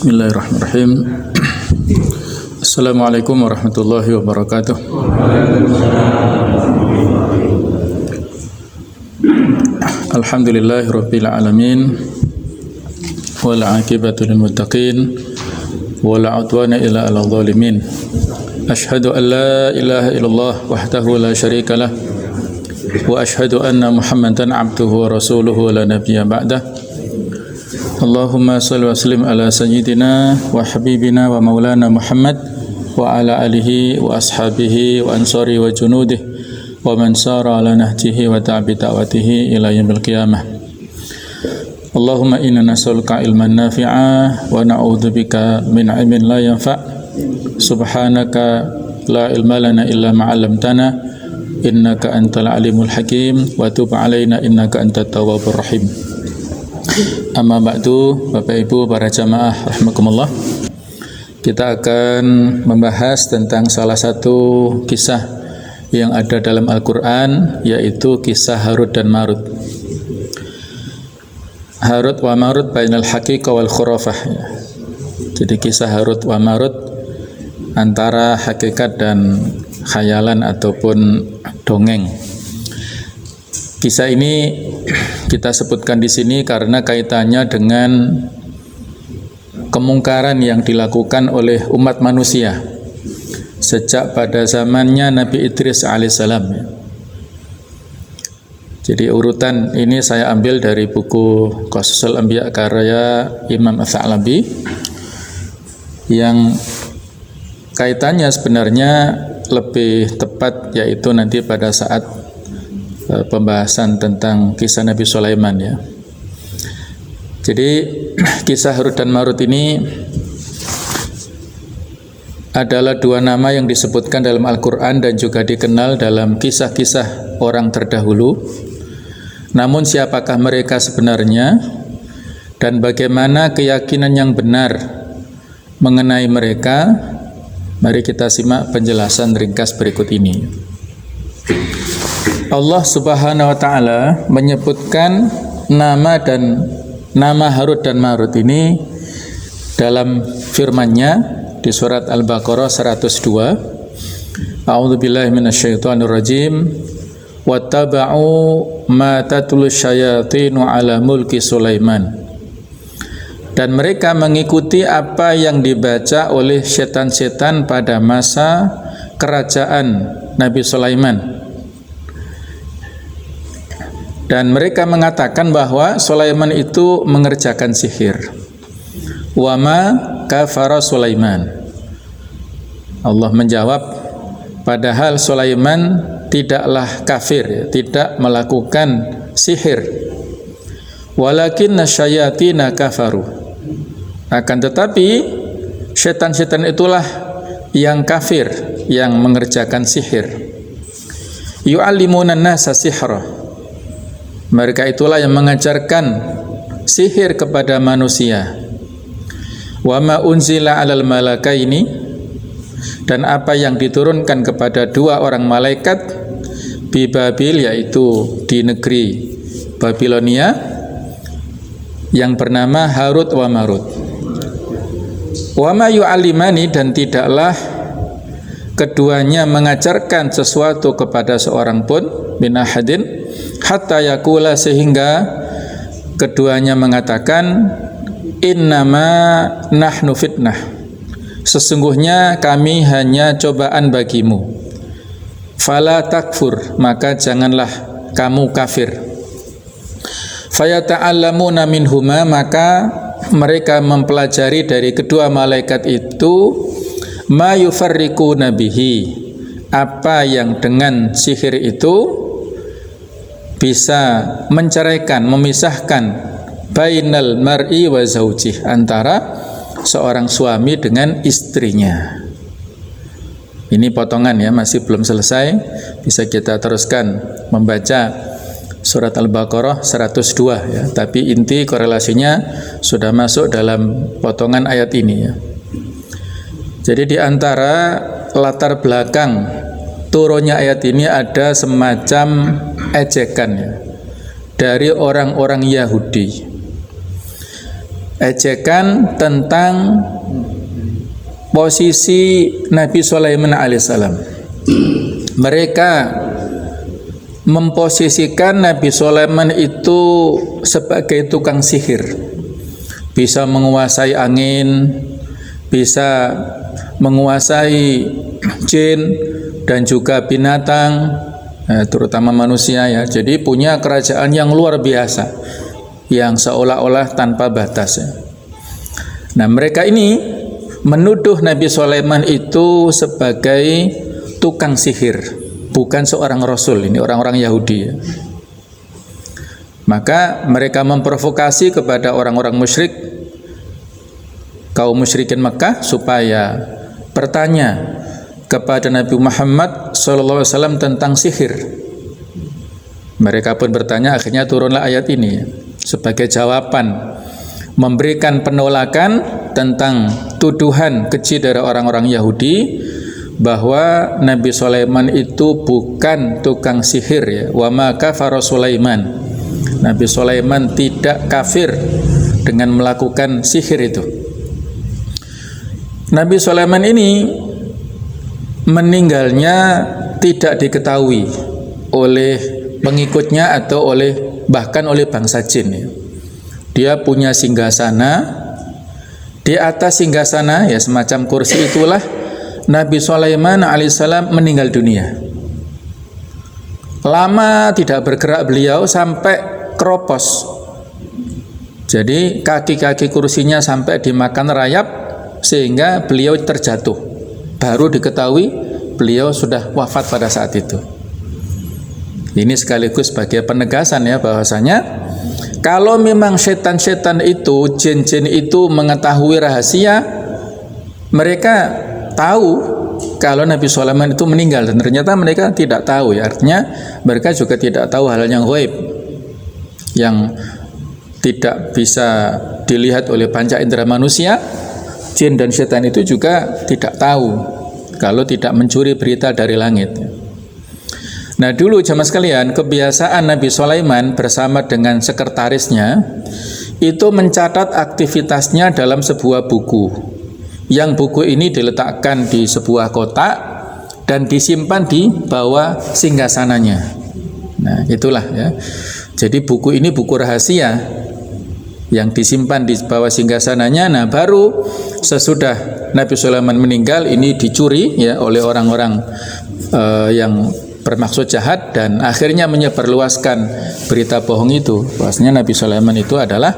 Bismillahirrahmanirrahim. Assalamualaikum warahmatullahi wabarakatuh. Alhamdulillahirabbil alamin. Wal 'aqibatu lil muttaqin. Wala 'udwana illa 'alal zalimin. Asyhadu an la ilaha illallah wahdahu la syarikalah. Wa asyhadu anna Muhammadan 'abduhu wa rasuluhu la nabiyya ba'dah. Allahumma salli wa sallim ala sayyidina wa habibina wa maulana Muhammad wa ala alihi wa ashabihi wa ansari wa junudih wa man sara ala nahjihi wa ta'bi ta'watihi ila yaumil qiyamah. Allahumma inna nas'aluka ilman nafi'a wa na'udzubika min 'ilmin la yanfa'. Subhanaka la ilma lana illa ma 'allamtana innaka antal alimul hakim wa tub 'alaina innaka antat tawwabur rahim. Amma ba'du, Bapak Ibu para jamaah rahimakumullah. Kita akan membahas tentang salah satu kisah yang ada dalam Al-Qur'an, yaitu kisah Harut dan Marut. Harut wa Marut bainal haqiqah wal khurafah. Jadi kisah Harut wa Marut antara hakikat dan khayalan ataupun dongeng. Kisah ini kita sebutkan di sini karena kaitannya dengan kemungkaran yang dilakukan oleh umat manusia sejak pada zamannya Nabi Idris alaihissalam. Jadi urutan ini saya ambil dari buku Qasasul Anbiya karya Imam Ats-Tsalabi yang kaitannya sebenarnya lebih tepat yaitu nanti pada saat pembahasan tentang kisah Nabi Sulaiman ya. Jadi kisah Harut dan Marut ini adalah dua nama yang disebutkan dalam Al-Quran dan juga dikenal dalam kisah-kisah orang terdahulu. Namun siapakah mereka sebenarnya dan bagaimana keyakinan yang benar mengenai mereka? Mari kita simak penjelasan ringkas berikut ini. Allah Subhanahu wa taala menyebutkan nama Harut dan Marut ini dalam firman-Nya di surat Al-Baqarah 102. A'udzubillahi minasyaitonir rajim. Wattaba'u ma tatlu syayatinu 'ala mulki Sulaiman. Dan mereka mengikuti apa yang dibaca oleh setan-setan pada masa kerajaan Nabi Sulaiman. Dan mereka mengatakan bahwa Sulaiman itu mengerjakan sihir. Wa ma kafara Sulaiman. Allah menjawab, padahal Sulaiman tidaklah kafir, tidak melakukan sihir. Walakinna syayatina kafaru. Akan tetapi setan-setan itulah yang kafir, yang mengerjakan sihir. Yu'allimuna an-nasa sihra. Mereka itulah yang mengajarkan sihir kepada manusia. Wa ma unzila 'alal malakaini, dan apa yang diturunkan kepada dua orang malaikat di Babil, yaitu di negeri Babilonia, yang bernama Harut wa Marut. Wa ma yu'allimani, dan tidaklah keduanya mengajarkan sesuatu kepada seorang pun min ahadin hatta yakula, sehingga keduanya mengatakan innama nahnu fitnah, sesungguhnya kami hanya cobaan bagimu. Fala takfur, maka janganlah kamu kafir. Fayata'allamuna minhuma, maka mereka mempelajari dari kedua malaikat itu ma yufarriquna bihi, apa yang dengan sihir itu bisa menceraikan, memisahkan bainal mar'i wa zaujih, antara seorang suami dengan istrinya. Ini potongan ya, masih belum selesai. Bisa kita teruskan membaca surat Al-Baqarah 102 ya, tapi inti korelasinya sudah masuk dalam potongan ayat ini ya. Jadi di antara latar belakang turunnya ayat ini ada semacam ejekan ya, dari orang-orang Yahudi. ejekan tentang posisi Nabi Sulaiman alaihissalam. Mereka memposisikan Nabi Sulaiman itu sebagai tukang sihir, bisa menguasai angin, bisa menguasai jin dan juga binatang, terutama manusia ya. Jadi punya kerajaan yang luar biasa, yang seolah-olah tanpa batas ya. Nah, mereka ini menuduh Nabi Sulaiman itu sebagai tukang sihir, bukan seorang rasul. Ini orang-orang Yahudi ya. Maka mereka memprovokasi kepada orang-orang musyrik, kaum musyrikin Mekah, supaya bertanya kepada Nabi Muhammad SAW tentang sihir. Mereka pun bertanya, akhirnya turunlah ayat ini sebagai jawaban, memberikan penolakan tentang tuduhan keji dari orang-orang Yahudi bahwa Nabi Sulaiman itu bukan tukang sihir ya. Wa ma kafara Sulaiman. Nabi Sulaiman tidak kafir dengan melakukan sihir itu. Nabi Sulaiman ini meninggalnya tidak diketahui oleh pengikutnya atau bahkan oleh bangsa jin ya. Dia punya singgasana. Di atas singgasana ya, semacam kursi itulah Nabi Sulaiman alaihissalam meninggal dunia. Lama tidak bergerak beliau sampai keropos. Jadi kaki-kaki kursinya sampai dimakan rayap sehingga beliau terjatuh. Baru diketahui beliau sudah wafat pada saat itu. Ini sekaligus sebagai penegasan ya, bahwasanya kalau memang setan-setan itu, jin-jin itu mengetahui rahasia, mereka tahu kalau Nabi Sulaiman itu meninggal, dan ternyata mereka tidak tahu ya. Artinya mereka juga tidak tahu hal yang ghaib, yang tidak bisa dilihat oleh panca indera manusia. Jin dan setan itu juga tidak tahu kalau tidak mencuri berita dari langit. Nah, dulu jamaah sekalian, kebiasaan Nabi Sulaiman bersama dengan sekretarisnya itu mencatat aktivitasnya dalam sebuah buku. Yang buku ini diletakkan di sebuah kotak dan disimpan di bawah singgasananya. Nah, itulah ya. Jadi buku ini buku rahasia yang disimpan di bawah singgasananya. Nah, baru sesudah Nabi Sulaiman meninggal ini dicuri ya oleh orang-orang yang bermaksud jahat, dan akhirnya menyebarluaskan berita bohong itu, bahwasanya Nabi Sulaiman itu adalah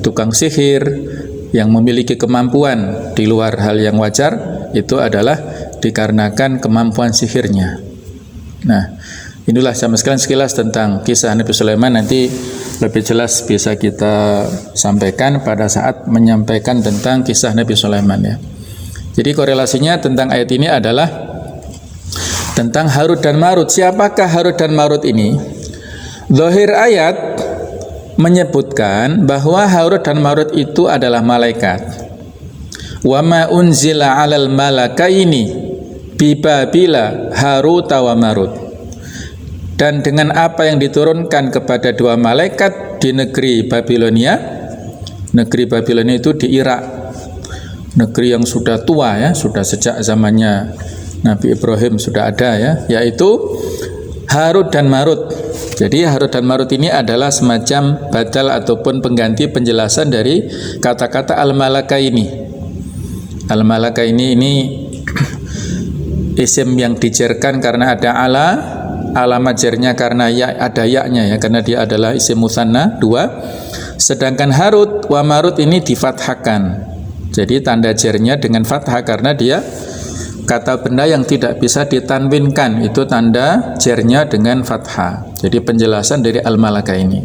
tukang sihir yang memiliki kemampuan di luar hal yang wajar. Itu adalah dikarenakan kemampuan sihirnya. Nah, inilah sama sekalian sekilas tentang kisah Nabi Sulaiman. Nanti lebih jelas bisa kita sampaikan pada saat menyampaikan tentang kisah Nabi Sulaiman ya. Jadi korelasinya tentang ayat ini adalah tentang Harut dan Marut. Siapakah Harut dan Marut ini? Zahir ayat menyebutkan bahwa Harut dan Marut itu adalah malaikat. Wa ma unzila 'alal malakaini bi Babila Harut wa Marut. Dan dengan apa yang diturunkan kepada dua malaikat di negeri Babilonia. Negeri Babilonia itu di Irak. Negeri yang sudah tua ya, sudah sejak zamannya Nabi Ibrahim sudah ada ya, yaitu Harut dan Marut. Jadi Harut dan Marut ini adalah semacam badal ataupun pengganti penjelasan dari kata-kata al-malaka ini. Al-malaka ini isim yang dijerkan karena ada alamat jernya karena ya, ada ya-nya ya, karena dia adalah isim musanna 2. Sedangkan Harut wa Marut ini difathahkan. Jadi tanda jernya dengan fathah karena dia kata benda yang tidak bisa ditanwinkan, itu tanda jernya dengan fathah. Jadi penjelasan dari al-malaka ini.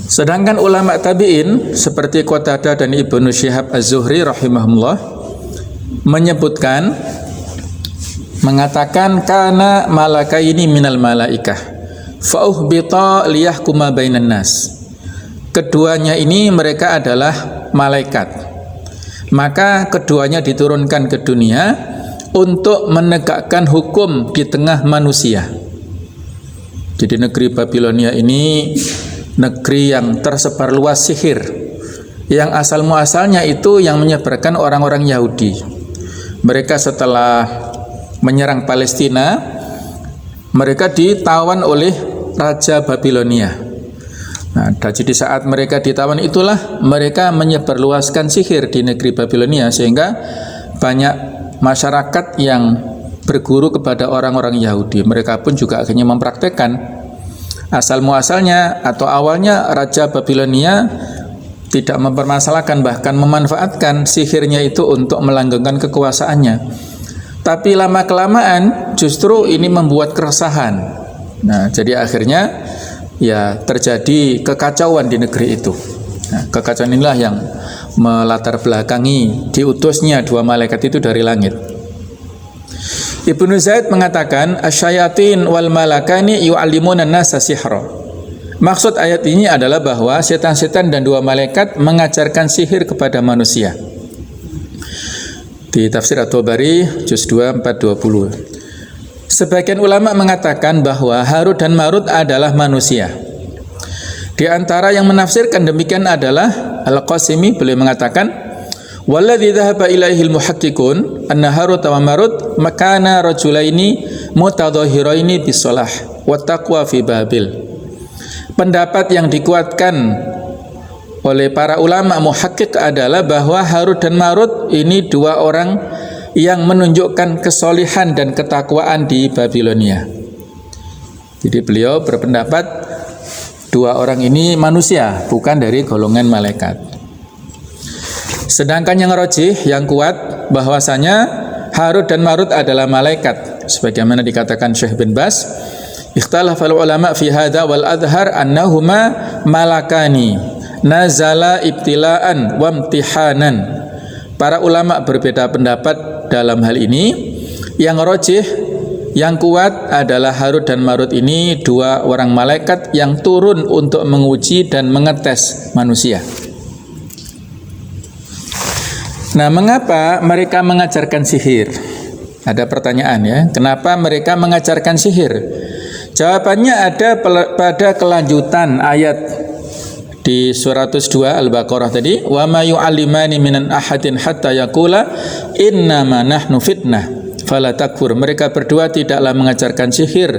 Sedangkan ulama tabi'in seperti Qatadah dan Ibnu Syihab Az-Zuhri rahimahumullah menyebutkan, mengatakan kana malaka ini minal malaikah fa uhbita liyahkuma bainan nas. Keduanya ini mereka adalah malaikat. Maka keduanya diturunkan ke dunia untuk menegakkan hukum di tengah manusia. Jadi negeri Babilonia ini negeri yang tersebar luas sihir, yang asal muasalnya itu yang menyebarkan orang-orang Yahudi. Mereka setelah menyerang Palestina, mereka ditawan oleh Raja Babilonia. Nah, jadi saat mereka ditawan itulah mereka menyebarluaskan sihir di negeri Babilonia, sehingga banyak masyarakat yang berguru kepada orang-orang Yahudi. Mereka pun juga akhirnya mempraktekkan. Asal muasalnya atau awalnya Raja Babilonia tidak mempermasalahkan, bahkan memanfaatkan sihirnya itu untuk melanggengkan kekuasaannya. Tapi lama-kelamaan justru ini membuat keresahan. Nah, jadi akhirnya ya terjadi kekacauan di negeri itu. Nah, kekacauan inilah yang melatar belakangi diutusnya dua malaikat itu dari langit. Ibnu Zaid mengatakan, asyayatin wal malakani yu'allimuna an-nasa sihra. Maksud ayat ini adalah bahwa setan-setan dan dua malaikat mengajarkan sihir kepada manusia. Di tafsir At-Tabari juz 2 420. Sebagian ulama mengatakan bahwa Harut dan Marut adalah manusia. Di antara yang menafsirkan demikian adalah Al-Qasimi, beliau mengatakan, walladzi dhahaba ilaihil muhaqqiqun anna Harut wa Marut makana rajulaini mutadhahiraini bisalah wa taqwa fi Babil. Pendapat yang dikuatkan oleh para ulama muhaqqiq adalah bahwa Harut dan Marut ini dua orang yang menunjukkan kesolihan dan ketakwaan di Babilonia. Jadi beliau berpendapat dua orang ini manusia, bukan dari golongan malaikat. Sedangkan yang rajih, yang kuat, bahwasanya Harut dan Marut adalah malaikat, sebagaimana dikatakan Syekh bin Baz. Ikhtalafal ulama fi hadza wal adhar annahuma malakani nazala ibtilaan wa imtihanan. Para ulama berbeda pendapat dalam hal ini. Yang rajih, yang kuat adalah Harut dan Marut ini dua orang malaikat yang turun untuk menguji dan mengetes manusia. Nah, mengapa mereka mengajarkan sihir? Ada pertanyaan ya, kenapa mereka mengajarkan sihir? Jawabannya ada pada kelanjutan ayat di surah 2 Al-Baqarah tadi, wa ma yu'allimani minan ahadin hatta yaqula innama nahnu fitnah fala takfur. Mereka berdua tidaklah mengajarkan sihir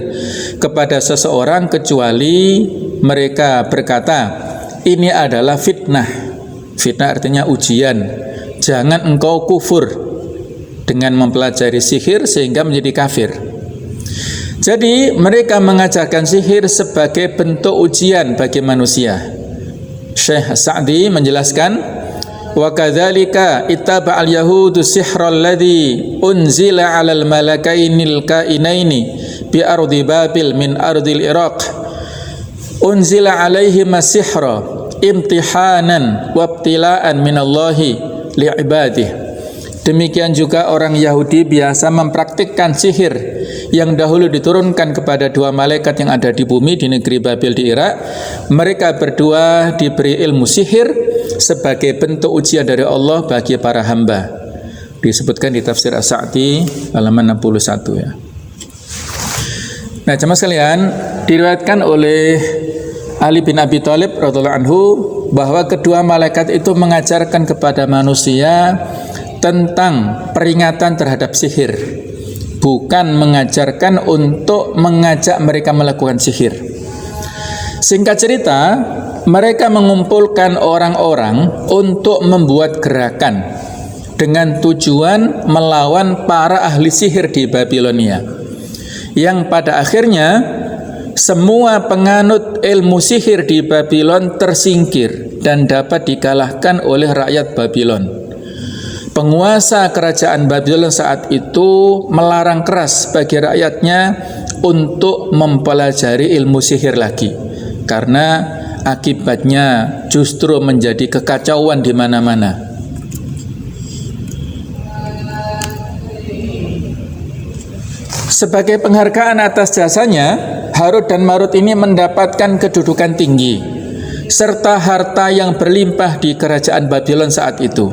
kepada seseorang kecuali mereka berkata, ini adalah fitnah. Fitnah artinya ujian. Jangan engkau kufur dengan mempelajari sihir sehingga menjadi kafir. Jadi mereka mengajarkan sihir sebagai bentuk ujian bagi manusia. Syekh Sa'di menjelaskan, wa kadzalika ittaba'al yahudu sihra alladhi unzila 'alal malakainil kainaini bi ardi Babil min ardil Iraq. Unzila 'alaihim as-sihra imtihanan wa ibtila'an minallahi li'ibadihi. Demikian juga orang Yahudi biasa mempraktikkan sihir yang dahulu diturunkan kepada dua malaikat yang ada di bumi di negeri Babil di Irak. Mereka berdua diberi ilmu sihir sebagai bentuk ujian dari Allah bagi para hamba. Disebutkan di tafsir As-Sa'di halaman 61 ya. Nah, jemaah sekalian, diriwayatkan oleh Ali bin Abi Thalib radhiyallahu anhu bahwa kedua malaikat itu mengajarkan kepada manusia tentang peringatan terhadap sihir, bukan mengajarkan untuk mengajak mereka melakukan sihir. Singkat cerita, mereka mengumpulkan orang-orang untuk membuat gerakan dengan tujuan melawan para ahli sihir di Babilonia, yang pada akhirnya semua penganut ilmu sihir di Babylon tersingkir dan dapat dikalahkan oleh rakyat Babylon. Penguasa kerajaan Babylon saat itu melarang keras bagi rakyatnya untuk mempelajari ilmu sihir lagi, karena akibatnya justru menjadi kekacauan di mana-mana. Sebagai penghargaan atas jasanya, Harut dan Marut ini mendapatkan kedudukan tinggi serta harta yang berlimpah di kerajaan Babylon saat itu.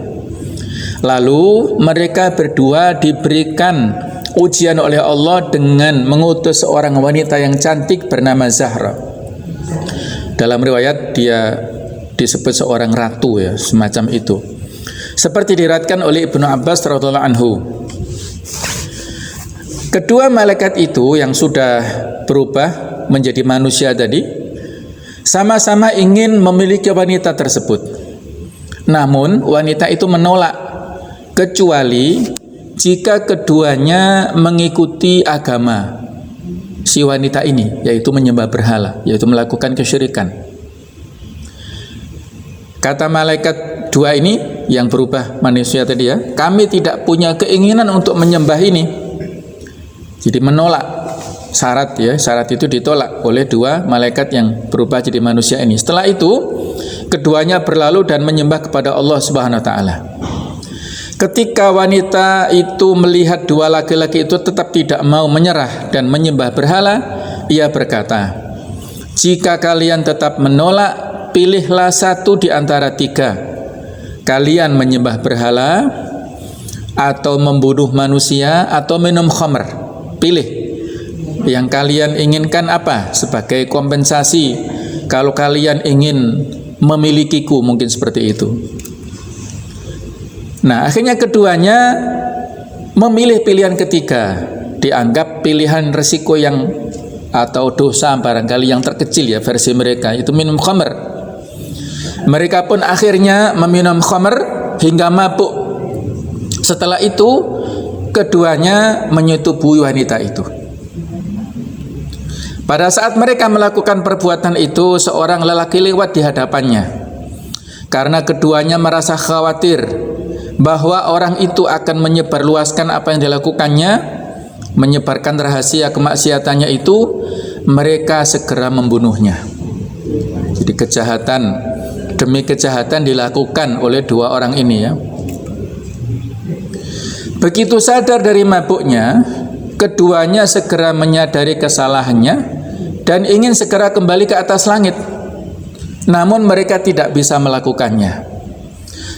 Lalu mereka berdua diberikan ujian oleh Allah dengan mengutus seorang wanita yang cantik bernama Zahra. Dalam riwayat dia disebut seorang ratu ya, semacam itu. Seperti diriwayatkan oleh Ibnu Abbas radhiyallahu anhu. Kedua malaikat itu yang sudah berubah menjadi manusia tadi sama-sama ingin memiliki wanita tersebut. Namun wanita itu menolak kecuali jika keduanya mengikuti agama si wanita ini, yaitu menyembah berhala, yaitu melakukan kesyirikan. Kata malaikat dua ini yang berubah manusia tadi ya, kami tidak punya keinginan untuk menyembah ini. Jadi menolak syarat ya, syarat itu ditolak oleh dua malaikat yang berubah jadi manusia ini. Setelah itu keduanya berlalu dan menyembah kepada Allah Subhanahu wa taala. Ketika wanita itu melihat dua laki-laki itu tetap tidak mau menyerah dan menyembah berhala, ia berkata, "Jika kalian tetap menolak, pilihlah satu di antara tiga. Kalian menyembah berhala, atau membunuh manusia, atau minum khamr. Pilih yang kalian inginkan apa sebagai kompensasi kalau kalian ingin memilikiku," mungkin seperti itu. Nah, akhirnya keduanya memilih pilihan ketiga, dianggap pilihan resiko yang atau dosa barangkali yang terkecil ya versi mereka, itu minum khamr. Mereka pun akhirnya meminum khamr hingga mabuk. Setelah itu keduanya menyetubui wanita itu. Pada saat mereka melakukan perbuatan itu, seorang lelaki lewat di hadapannya. Karena keduanya merasa khawatir bahwa orang itu akan menyebarluaskan apa yang dilakukannya, menyebarkan rahasia kemaksiatannya itu, mereka segera membunuhnya. Jadi kejahatan demi kejahatan dilakukan oleh dua orang ini ya. Begitu sadar dari mabuknya, keduanya segera menyadari kesalahannya dan ingin segera kembali ke atas langit. Namun mereka tidak bisa melakukannya.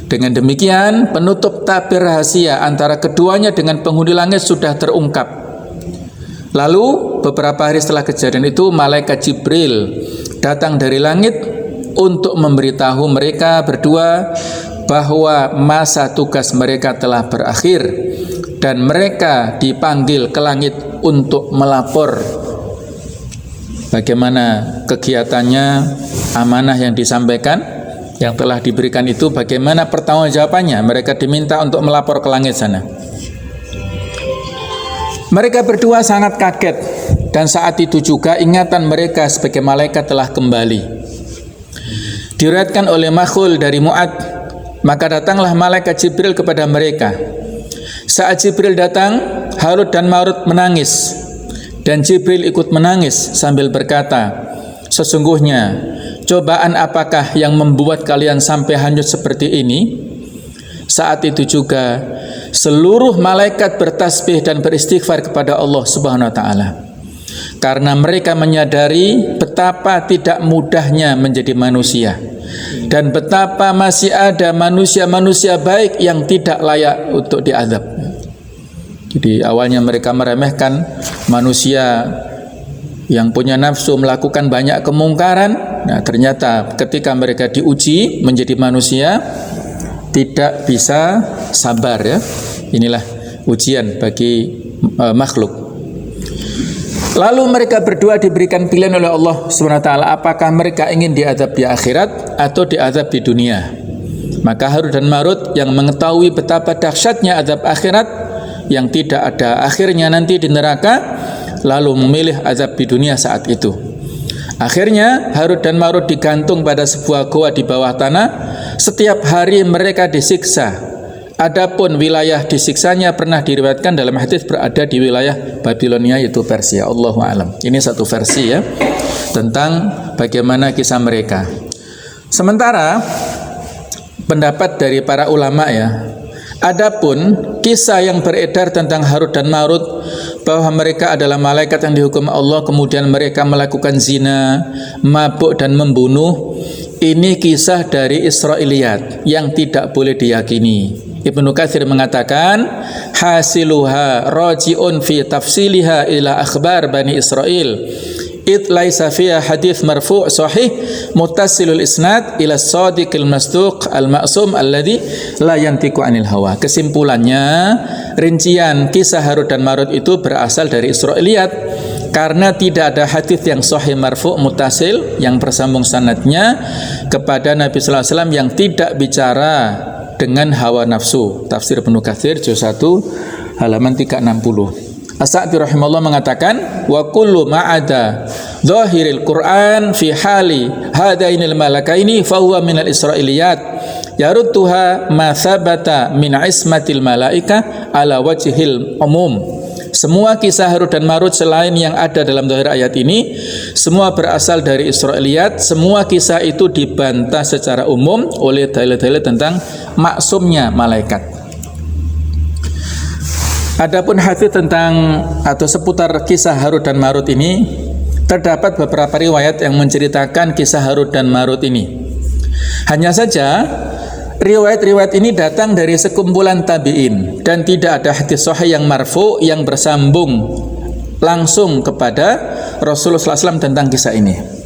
Dengan demikian, penutup tabir rahasia antara keduanya dengan penghuni langit sudah terungkap. Lalu, beberapa hari setelah kejadian itu, malaikat Jibril datang dari langit untuk memberitahu mereka berdua bahwa masa tugas mereka telah berakhir dan mereka dipanggil ke langit untuk melapor bagaimana kegiatannya, amanah yang disampaikan yang telah diberikan itu, bagaimana pertanggungjawabannya. Mereka diminta untuk melapor ke langit sana. Mereka berdua sangat kaget dan saat itu juga ingatan mereka sebagai malaikat telah kembali. Diriwayatkan oleh Makhul dari Mu'ad, maka datanglah malaikat Jibril kepada mereka. Saat Jibril datang, Harut dan Marut menangis dan Jibril ikut menangis sambil berkata, "Sesungguhnya cobaan apakah yang membuat kalian sampai hanyut seperti ini?" Saat itu juga seluruh malaikat bertasbih dan beristighfar kepada Allah Subhanahu wa taala. Karena mereka menyadari betapa tidak mudahnya menjadi manusia dan betapa masih ada manusia-manusia baik yang tidak layak untuk diazab. Jadi awalnya mereka meremehkan manusia yang punya nafsu melakukan banyak kemungkaran. Nah, ternyata ketika mereka diuji menjadi manusia tidak bisa sabar ya. Inilah ujian bagi makhluk. Lalu mereka berdua diberikan pilihan oleh Allah SWT, apakah mereka ingin diazab di akhirat atau diazab di dunia. Maka Harut dan Marut yang mengetahui betapa dahsyatnya azab akhirat yang tidak ada akhirnya nanti di neraka, lalu memilih azab di dunia saat itu. Akhirnya Harut dan Marut digantung pada sebuah goa di bawah tanah. Setiap hari mereka disiksa. Adapun wilayah disiksanya pernah diriwayatkan dalam hadis berada di wilayah Babilonia, yaitu Persia. Allahu a'lam. Ini satu versi ya tentang bagaimana kisah mereka. Sementara pendapat dari para ulama ya, adapun kisah yang beredar tentang Harut dan Marut bahwa mereka adalah malaikat yang dihukum Allah kemudian mereka melakukan zina, mabuk dan membunuh, ini kisah dari Israiliyat yang tidak boleh diyakini. Ibnu Katsir mengatakan hasiluha raji'un fi tafsiliha ila akhbar Bani Israel. id laisa fiha hadits marfu' sahih muttasilul isnad ila shadiqil masduq al ma'sum alladhi la yantiqu anil hawa. Kesimpulannya, rincian kisah Harut dan Marut itu berasal dari Israiliyat karena tidak ada hadis yang sahih marfu' muttasil yang bersambung sanadnya kepada Nabi sallallahu alaihi wasallam yang tidak bicara dengan hawa nafsu. Tafsir Ibnu Katsir juz 1 halaman 360. As-Sa'di rahimahullah mengatakan wa kullu ma'ada zahiril Qur'an fi hali hadainil malakaini fa huwa minal israiliyat yarudduha ma thabata min ismatil malaika ala wajhil umum. Semua kisah Harut dan Marut selain yang ada dalam zahir ayat ini semua berasal dari Israiliyat. Semua kisah itu dibantah secara umum oleh dalil-dalil tentang maksumnya malaikat. Adapun hadis tentang atau seputar kisah Harut dan Marut ini, terdapat beberapa riwayat yang menceritakan kisah Harut dan Marut ini. Hanya saja riwayat-riwayat ini datang dari sekumpulan tabi'in dan tidak ada hadis sahih yang marfu yang bersambung langsung kepada Rasulullah SAW tentang kisah ini.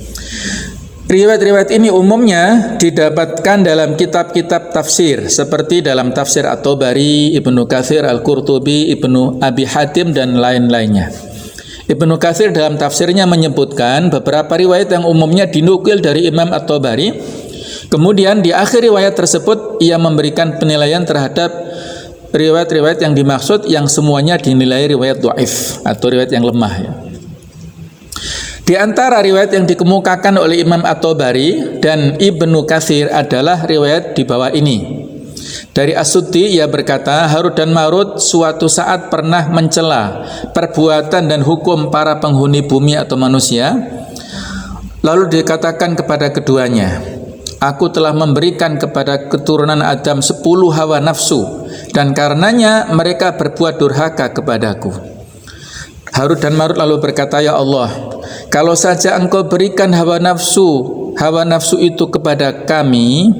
Riwayat-riwayat ini umumnya didapatkan dalam kitab-kitab tafsir seperti dalam tafsir At-Tabari, Ibnu Katsir, Al-Qurtubi, Ibnu Abi Hatim dan lain-lainnya. Ibnu Katsir dalam tafsirnya menyebutkan beberapa riwayat yang umumnya dinukil dari Imam At-Tabari. Kemudian di akhir riwayat tersebut ia memberikan penilaian terhadap riwayat-riwayat yang dimaksud yang semuanya dinilai riwayat dhaif atau riwayat yang lemah ya. Di antara riwayat yang dikemukakan oleh Imam At-Tabari dan Ibnu Katsir adalah riwayat di bawah ini. Dari As-Suddi ia berkata, Harut dan Marut suatu saat pernah mencela perbuatan dan hukum para penghuni bumi atau manusia. Lalu dikatakan kepada keduanya, aku telah memberikan kepada keturunan Adam 10 hawa nafsu dan karenanya mereka berbuat durhaka kepadaku. Harut dan Marut lalu berkata, ya Allah, kalau saja engkau berikan hawa nafsu itu kepada kami,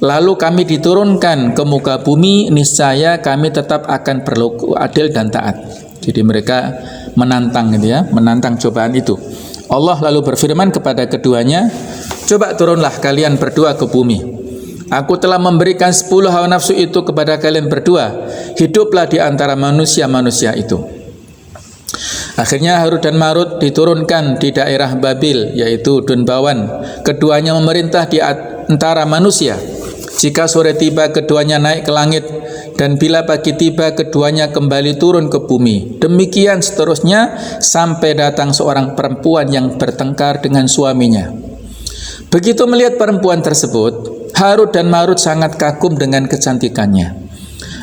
lalu kami diturunkan ke muka bumi, niscaya kami tetap akan berlaku adil dan taat. Jadi mereka menantang gitu ya, menantang cobaan itu. Allah lalu berfirman kepada keduanya, coba turunlah kalian berdua ke bumi. Aku telah memberikan 10 hawa nafsu itu kepada kalian berdua. Hiduplah di antara manusia-manusia itu. Akhirnya Harut dan Marut diturunkan di daerah Babil, yaitu Dunbawan. Keduanya memerintah di antara manusia. Jika sore tiba, keduanya naik ke langit, dan bila pagi tiba, keduanya kembali turun ke bumi. Demikian seterusnya sampai datang seorang perempuan yang bertengkar dengan suaminya. Begitu melihat perempuan tersebut, Harut dan Marut sangat kagum dengan kecantikannya.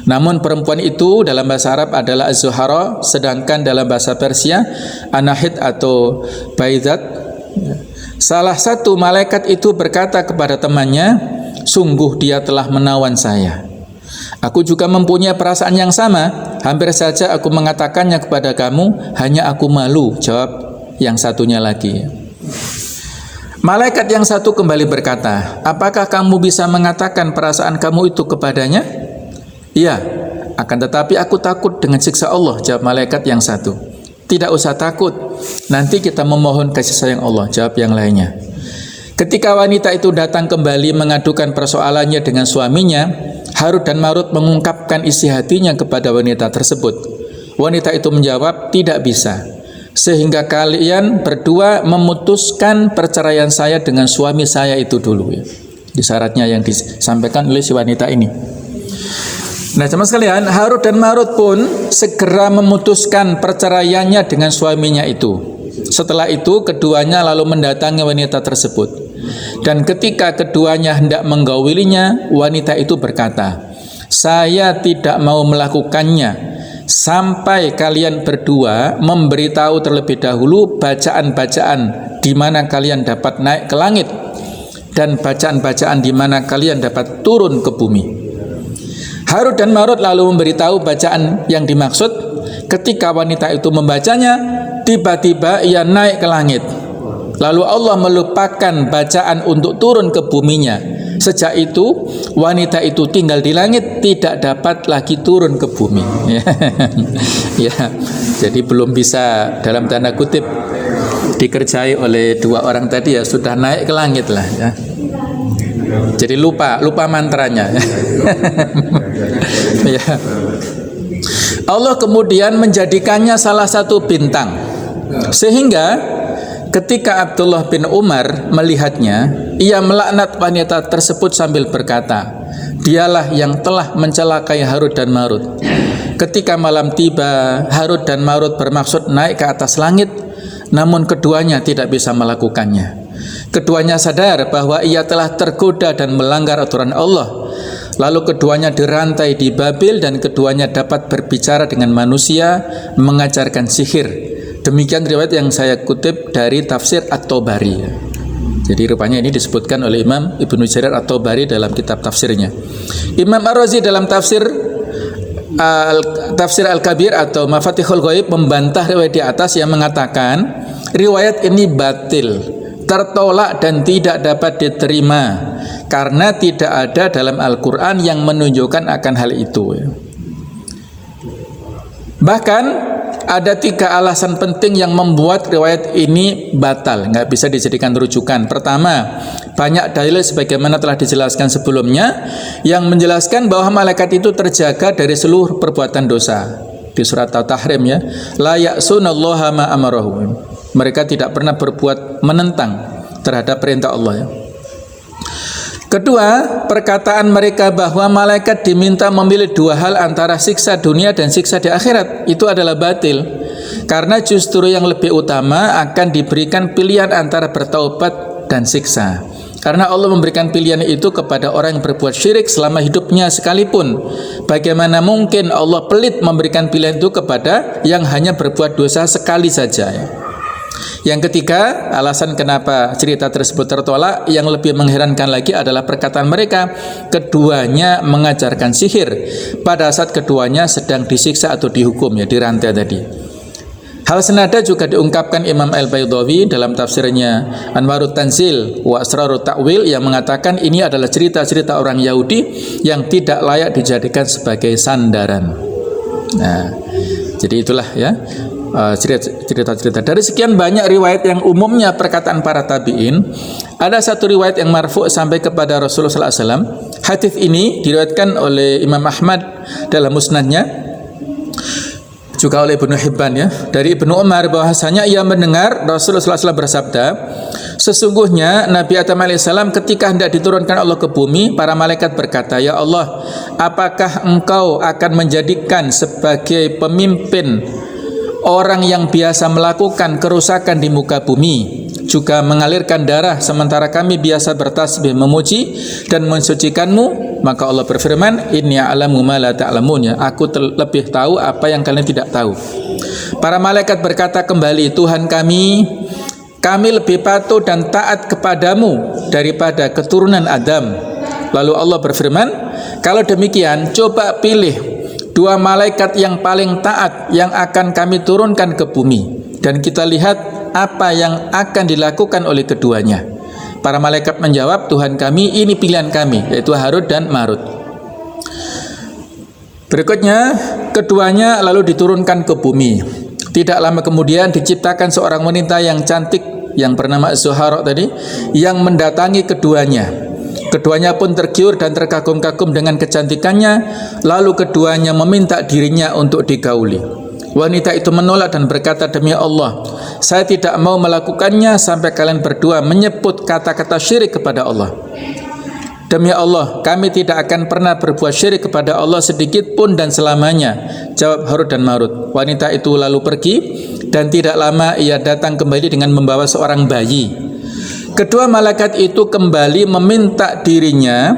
Namun perempuan itu dalam bahasa Arab adalah Az-Zuhara, sedangkan dalam bahasa Persia Anahid atau Baidat. Salah satu malaikat itu berkata kepada temannya, sungguh dia telah menawan saya. Aku juga mempunyai perasaan yang sama. Hampir saja aku mengatakannya kepada kamu, hanya aku malu, jawab yang satunya lagi. Malaikat yang satu kembali berkata, apakah kamu bisa mengatakan perasaan kamu itu kepadanya? Iya, akan tetapi aku takut dengan siksa Allah, jawab malaikat yang satu. Tidak usah takut, nanti kita memohon kasih sayang Allah, jawab yang lainnya. Ketika wanita itu datang kembali mengadukan persoalannya dengan suaminya, Harut dan Marut mengungkapkan isi hatinya kepada wanita tersebut. Wanita itu menjawab, tidak bisa, sehingga kalian berdua memutuskan perceraian saya dengan suami saya itu dulu ya. Di syaratnya yang disampaikan oleh si wanita ini. Nah, teman sekalian, Harut dan Marut pun segera memutuskan perceraiannya dengan suaminya itu. Setelah itu, keduanya lalu mendatangi wanita tersebut. Dan ketika keduanya hendak menggaulinya, wanita itu berkata, saya tidak mau melakukannya sampai kalian berdua memberitahu terlebih dahulu bacaan-bacaan di mana kalian dapat naik ke langit dan bacaan-bacaan di mana kalian dapat turun ke bumi. Harut dan Marut lalu memberitahu bacaan yang dimaksud. Ketika wanita itu membacanya, tiba-tiba ia naik ke langit. Lalu Allah melupakan bacaan untuk turun ke buminya. Sejak itu, wanita itu tinggal di langit, tidak dapat lagi turun ke bumi. Ya, jadi belum bisa dalam tanda kutip dikerjai oleh dua orang tadi ya sudah naik ke langit lah ya. Jadi lupa mantranya. Ya. Allah kemudian menjadikannya salah satu bintang, sehingga ketika Abdullah bin Umar melihatnya, ia melaknat wanita tersebut sambil berkata, dialah yang telah mencelakai Harut dan Marut. Ketika malam tiba, Harut dan Marut bermaksud naik ke atas langit, namun keduanya tidak bisa melakukannya. Keduanya sadar bahwa ia telah tergoda dan melanggar aturan Allah. Lalu keduanya dirantai di Babil dan keduanya dapat berbicara dengan manusia, mengajarkan sihir. Demikian riwayat yang saya kutip dari tafsir At-Tabari. Jadi rupanya ini disebutkan oleh Imam Ibnu Jarir At-Tabari dalam kitab tafsirnya. Imam Ar-Razi dalam tafsir Al-Kabir atau Mafatihul Ghaib membantah riwayat di atas yang mengatakan riwayat ini batil, tertolak dan tidak dapat diterima karena tidak ada dalam Al-Quran yang menunjukkan akan hal itu. Bahkan ada 3 alasan penting yang membuat riwayat ini batal, nggak bisa dijadikan rujukan. Pertama, banyak dalil sebagaimana telah dijelaskan sebelumnya yang menjelaskan bahwa malaikat itu terjaga dari seluruh perbuatan dosa. Di surat At-Tahrim ya, la ya'sunallaha ma amarahum. Mereka tidak pernah berbuat menentang terhadap perintah Allah ya. Kedua, perkataan mereka bahwa malaikat diminta memilih 2 hal antara siksa dunia dan siksa di akhirat itu adalah batil, karena justru yang lebih utama akan diberikan pilihan antara bertaubat dan siksa. Karena Allah memberikan pilihan itu kepada orang yang berbuat syirik selama hidupnya sekalipun. Bagaimana mungkin Allah pelit memberikan pilihan itu kepada yang hanya berbuat dosa sekali saja ya. Yang ketiga, alasan kenapa cerita tersebut tertolak yang lebih mengherankan lagi adalah perkataan mereka, keduanya mengajarkan sihir pada saat keduanya sedang disiksa atau dihukum ya, dirantai tadi. Hal senada juga diungkapkan Imam Al-Baydawi dalam tafsirnya Anwarut Tanzil wa Asrarut Ta'wil yang mengatakan ini adalah cerita-cerita orang Yahudi yang tidak layak dijadikan sebagai sandaran. Nah, jadi itulah ya cerita-cerita. Dari sekian banyak riwayat yang umumnya perkataan para tabi'in, ada satu riwayat yang marfu' sampai kepada Rasulullah SAW. Hadis ini diriwayatkan oleh Imam Ahmad dalam musnadnya, juga oleh Ibnu Hibban ya, dari Ibnu Umar bahwasanya ia mendengar Rasulullah SAW bersabda, sesungguhnya Nabi Adam alaihissalam ketika hendak diturunkan Allah ke bumi, para malaikat berkata, ya Allah, apakah engkau akan menjadikan sebagai pemimpin orang yang biasa melakukan kerusakan di muka bumi, juga mengalirkan darah sementara kami biasa bertasbih memuji dan mensucikanmu? Maka Allah berfirman, inni a'lamu ma la ta'lamun, aku lebih tahu apa yang kalian tidak tahu. Para malaikat berkata kembali, Tuhan kami lebih patuh dan taat kepadamu daripada keturunan Adam. Lalu Allah berfirman, kalau demikian coba pilih 2 malaikat yang paling taat yang akan kami turunkan ke bumi, dan kita lihat apa yang akan dilakukan oleh keduanya. Para malaikat menjawab, Tuhan kami, ini pilihan kami, yaitu Harut dan Marut. Berikutnya, keduanya lalu diturunkan ke bumi. Tidak lama kemudian diciptakan seorang wanita yang cantik yang bernama Zuhara tadi, yang mendatangi keduanya. Keduanya pun tergiur dan terkagum-kagum dengan kecantikannya. Lalu keduanya meminta dirinya untuk digauli. Wanita itu menolak dan berkata, demi Allah, saya tidak mau melakukannya sampai kalian berdua menyebut kata-kata syirik kepada Allah. Demi Allah, kami tidak akan pernah berbuat syirik kepada Allah sedikit pun dan selamanya, jawab Harut dan Marut. Wanita itu lalu pergi dan tidak lama ia datang kembali dengan membawa seorang bayi. Kedua malaikat itu kembali meminta dirinya,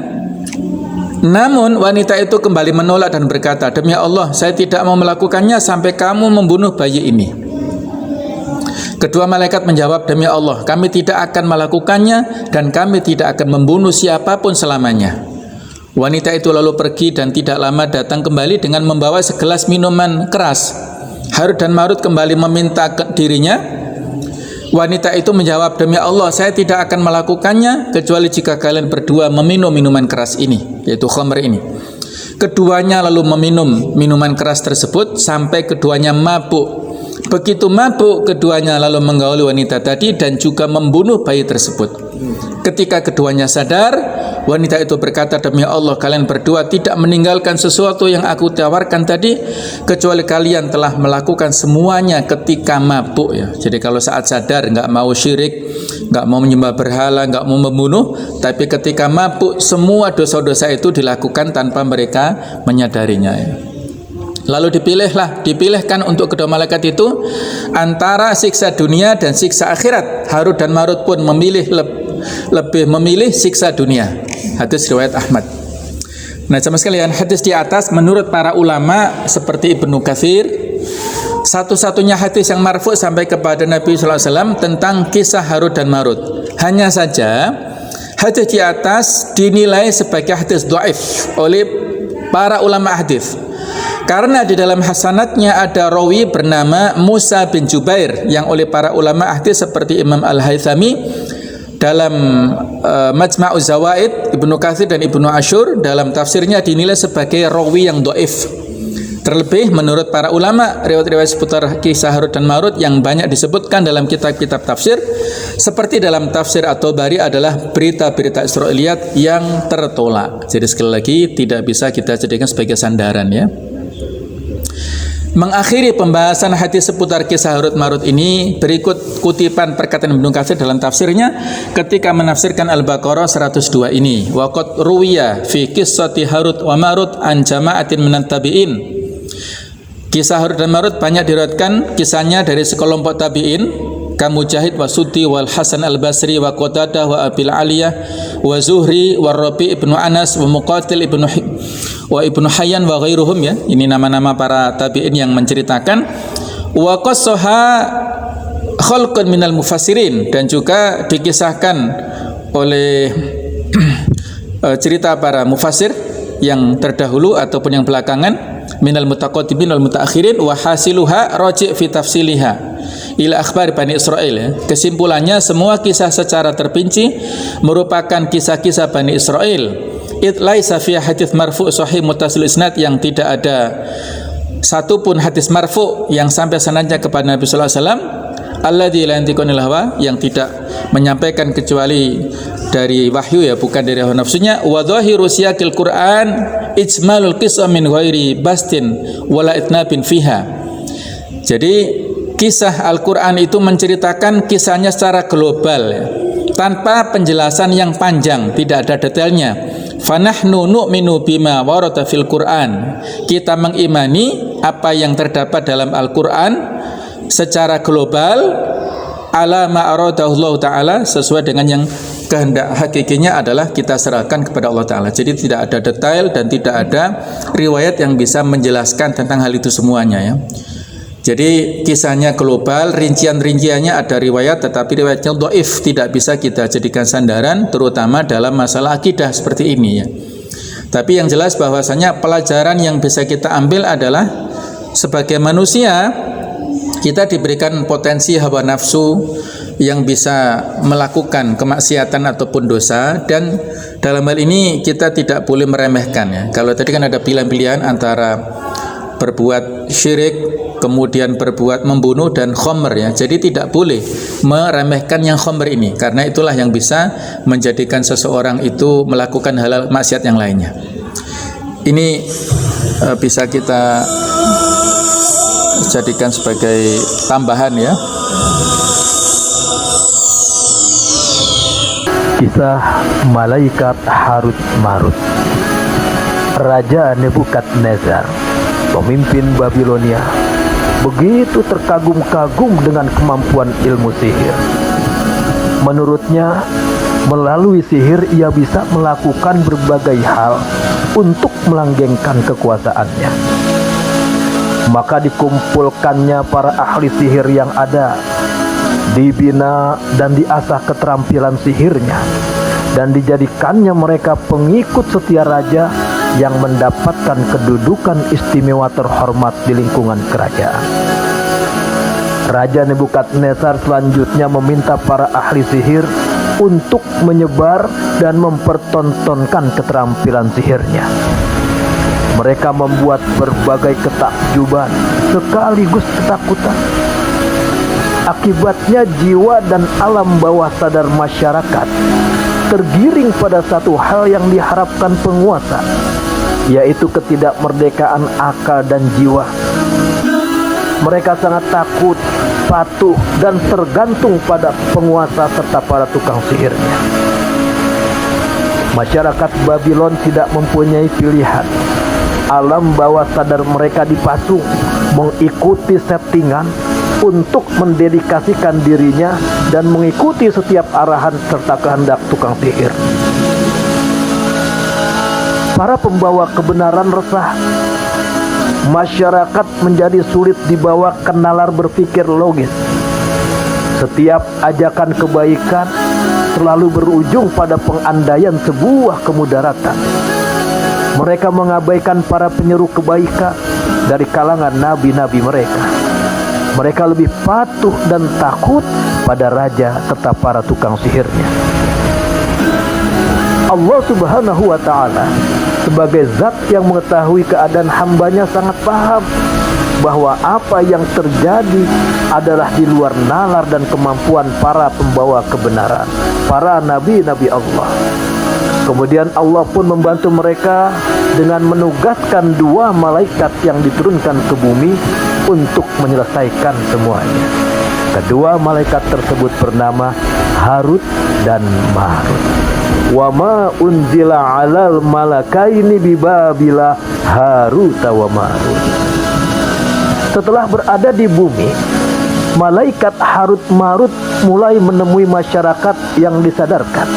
namun wanita itu kembali menolak dan berkata, demi Allah, saya tidak mau melakukannya sampai kamu membunuh bayi ini. Kedua malaikat menjawab, demi Allah, kami tidak akan melakukannya dan kami tidak akan membunuh siapapun selamanya. Wanita itu lalu pergi dan tidak lama datang kembali dengan membawa segelas minuman keras. Harut dan Marut kembali meminta dirinya. Wanita itu menjawab, demi Allah, saya tidak akan melakukannya kecuali jika kalian berdua meminum minuman keras ini, yaitu khamr ini. Keduanya lalu meminum minuman keras tersebut sampai keduanya mabuk Begitu mabuk keduanya lalu menggauli wanita tadi dan juga membunuh bayi tersebut. Ketika keduanya sadar, wanita itu berkata, demi Allah kalian berdua tidak meninggalkan sesuatu yang aku tawarkan tadi, kecuali kalian telah melakukan semuanya ketika mabuk ya. Jadi kalau saat sadar nggak mau syirik, nggak mau menyembah berhala, nggak mau membunuh, tapi ketika mabuk semua dosa-dosa itu dilakukan tanpa mereka menyadarinya ya. Lalu dipilihkan untuk kedua malaikat itu antara siksa dunia dan siksa akhirat. Harut dan Marut pun lebih memilih siksa dunia. Hadis riwayat Ahmad. Nah, jemaah sekalian, hadis di atas menurut para ulama seperti Ibnu Katsir, satu-satunya hadis yang marfu sampai kepada Nabi sallallahu alaihi wasallam tentang kisah Harut dan Marut. Hanya saja hadis di atas dinilai sebagai hadis dhaif oleh para ulama hadis. Karena di dalam hasanatnya ada rawi bernama Musa bin Jubair yang oleh para ulama hadis seperti Imam Al-Haythami dalam Majma'uz Zawaid, Ibnu Katsir dan Ibnu Asyur dalam tafsirnya dinilai sebagai rawi yang dhaif. Terlebih menurut para ulama, riwayat-riwayat seputar kisah Harut dan Marut yang banyak disebutkan dalam kitab-kitab tafsir seperti dalam tafsir At-Tabari adalah berita-berita Israiliyat yang tertolak. Jadi sekali lagi tidak bisa kita jadikan sebagai sandaran ya. Mengakhiri pembahasan hadis seputar kisah Harut Marut ini, berikut kutipan perkataan Ibnu Katsir dalam tafsirnya ketika menafsirkan Al-Baqarah 102 ini. Wa qad ruwiya fi qissati Harut wa Marut an jama'atin minat tabi'in. Kisah Harut dan Marut banyak diriwayatkan kisahnya dari sekelompok tabi'in, ka Mujahid wa Suddi wal Hasan al-Basri wa Qatadah wa Abil Aliyah wa Zuhri wa Rabi ibnu Anas wa Muqatil ibnu Hayyan wa ghairuhum ya. Ini nama-nama para tabi'in yang menceritakan. Wa qassaha khalqun minal mufassirin, dan juga dikisahkan oleh cerita para mufassir yang terdahulu ataupun yang belakangan, minal mutaqaddimin wal mutaakhirin, wa hasiluha raji' fi tafsiliha ila akhbar Bani Israil ya. Kesimpulannya semua kisah secara terperinci merupakan kisah-kisah Bani Israil. It laisa fi hadits marfu' sahih muttasil isnad, yang tidak ada satupun hadis marfu' yang sampai sanadnya kepada Nabi sallallahu alaihi wasallam, alladzi la yantiqu anil hawa, yang tidak menyampaikan kecuali dari wahyu ya, bukan dari hawa nafsunya. Wa dhahiru siyaqil Qur'an ijmalul qissa min ghairi bastin wala itnabin fiha. Jadi kisah Al-Qur'an itu menceritakan kisahnya secara global ya, tanpa penjelasan yang panjang, tidak ada detailnya. Fanahnu nu'minu bima warada fil Qur'an. Kita mengimani apa yang terdapat dalam Al-Qur'an secara global, ala ma aradahu Allah taala, sesuai dengan yang kehendak hakikinya adalah kita serahkan kepada Allah taala. Jadi tidak ada detail dan tidak ada riwayat yang bisa menjelaskan tentang hal itu semuanya ya. Jadi kisahnya global, rincian-rinciannya ada riwayat, tetapi riwayatnya dhaif, tidak bisa kita jadikan sandaran, terutama dalam masalah akidah seperti ini ya. Tapi yang jelas bahwasanya pelajaran yang bisa kita ambil adalah sebagai manusia kita diberikan potensi hawa nafsu yang bisa melakukan kemaksiatan ataupun dosa, dan dalam hal ini kita tidak boleh meremehkan ya. Kalau tadi kan ada pilihan-pilihan antara berbuat syirik, kemudian berbuat membunuh, dan khomer ya. Jadi tidak boleh meremehkan yang khomer ini, karena itulah yang bisa menjadikan seseorang itu melakukan hal maksiat yang lainnya. Ini bisa kita jadikan sebagai tambahan ya. Kisah malaikat Harut Marut. Raja Nebukadnezar, pemimpin Babilonia, begitu terkagum-kagum dengan kemampuan ilmu sihir. Menurutnya, melalui sihir ia bisa melakukan berbagai hal untuk melanggengkan kekuasaannya. Maka dikumpulkannya para ahli sihir yang ada, dibina dan diasah keterampilan sihirnya, dan dijadikannya mereka pengikut setia raja yang mendapatkan kedudukan istimewa terhormat di lingkungan kerajaan. Raja Nebukadnezar selanjutnya meminta para ahli sihir untuk menyebar dan mempertontonkan keterampilan sihirnya. Mereka membuat berbagai ketakjuban sekaligus ketakutan Akibatnya jiwa dan alam bawah sadar masyarakat tergiring pada satu hal yang diharapkan penguasa, yaitu ketidakmerdekaan akal dan jiwa. Mereka sangat takut, patuh, dan tergantung pada penguasa serta para tukang sihirnya. Masyarakat Babylon tidak mempunyai pilihan. Alam bawah sadar mereka dipasung mengikuti settingan untuk mendedikasikan dirinya dan mengikuti setiap arahan serta kehendak tukang sihir. Para pembawa kebenaran resah. Masyarakat menjadi sulit dibawa ke nalar berpikir logis. Setiap ajakan kebaikan selalu berujung pada pengandaian sebuah kemudaratan. Mereka mengabaikan para penyeru kebaikan dari kalangan nabi-nabi mereka. Mereka lebih patuh dan takut pada raja serta para tukang sihirnya. Allah Subhanahu wa ta'ala sebagai zat yang mengetahui keadaan hambanya sangat paham bahwa apa yang terjadi adalah di luar nalar dan kemampuan para pembawa kebenaran, para nabi-nabi Allah. Kemudian Allah pun membantu mereka dengan menugaskan 2 malaikat yang diturunkan ke bumi untuk menyelesaikan semuanya. Kedua malaikat tersebut bernama Harut dan Marut. Wa ma unzila 'alal malakaini bi Babila Harut wa Marut. Setelah berada di bumi, malaikat Harut Marut mulai menemui masyarakat yang disadarkan.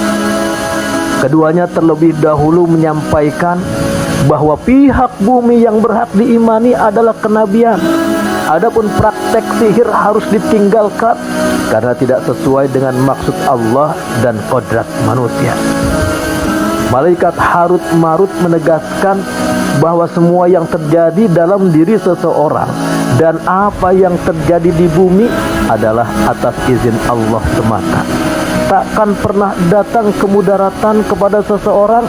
Keduanya terlebih dahulu menyampaikan bahwa pihak bumi yang berhak diimani adalah kenabian. Adapun praktek sihir harus ditinggalkan karena tidak sesuai dengan maksud Allah dan kodrat manusia. Malaikat Harut Marut menegaskan bahwa semua yang terjadi dalam diri seseorang dan apa yang terjadi di bumi adalah atas izin Allah semata. Takkan pernah datang kemudaratan kepada seseorang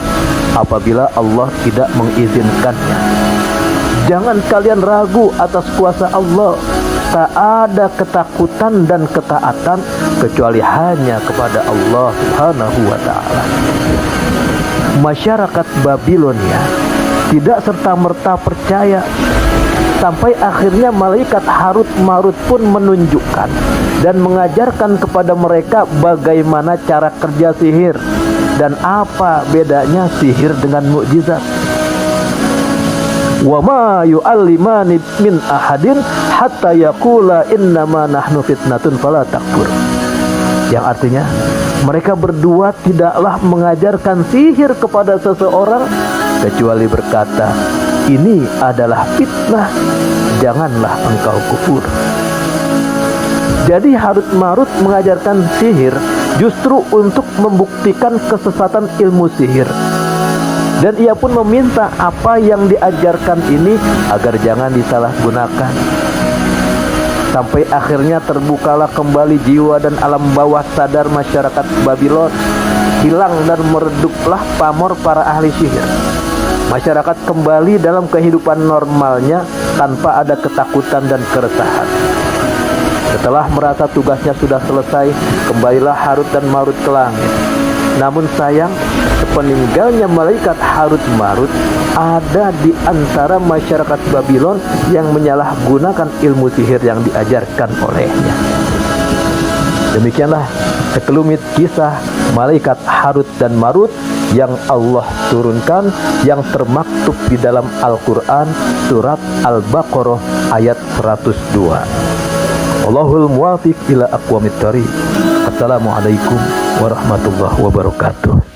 apabila Allah tidak mengizinkannya. Jangan kalian ragu atas kuasa Allah. Tak ada ketakutan dan ketaatan kecuali hanya kepada Allah Subhanahu wa ta'ala. Masyarakat Babilonia tidak serta-merta percaya sampai akhirnya malaikat Harut Marut pun menunjukkan dan mengajarkan kepada mereka bagaimana cara kerja sihir dan apa bedanya sihir dengan mukjizat. Wa ma yu'allimani min ahadin hatta yaqula innama nahnu fitnatun fala takfur. Yang artinya mereka berdua tidaklah mengajarkan sihir kepada seseorang kecuali berkata, ini adalah fitnah, janganlah engkau kufur. Jadi Harut Marut mengajarkan sihir justru untuk membuktikan kesesatan ilmu sihir. Dan ia pun meminta apa yang diajarkan ini agar jangan disalahgunakan. Sampai akhirnya terbukalah kembali jiwa dan alam bawah sadar masyarakat Babylon. Hilang dan mereduplah pamor para ahli sihir. Masyarakat kembali dalam kehidupan normalnya tanpa ada ketakutan dan keresahan. Setelah merasa tugasnya sudah selesai, kembalilah Harut dan Marut ke langit. Namun sayang, sepeninggalnya malaikat Harut Marut, ada di antara masyarakat Babylon yang menyalahgunakan ilmu sihir yang diajarkan olehnya. Demikianlah sekelumit kisah malaikat Harut dan Marut yang Allah turunkan, yang termaktub di dalam Al-Quran surat Al-Baqarah ayat 102. Allahul muwafiq ila aqwamit thariq. Assalamualaikum warahmatullahi wabarakatuh.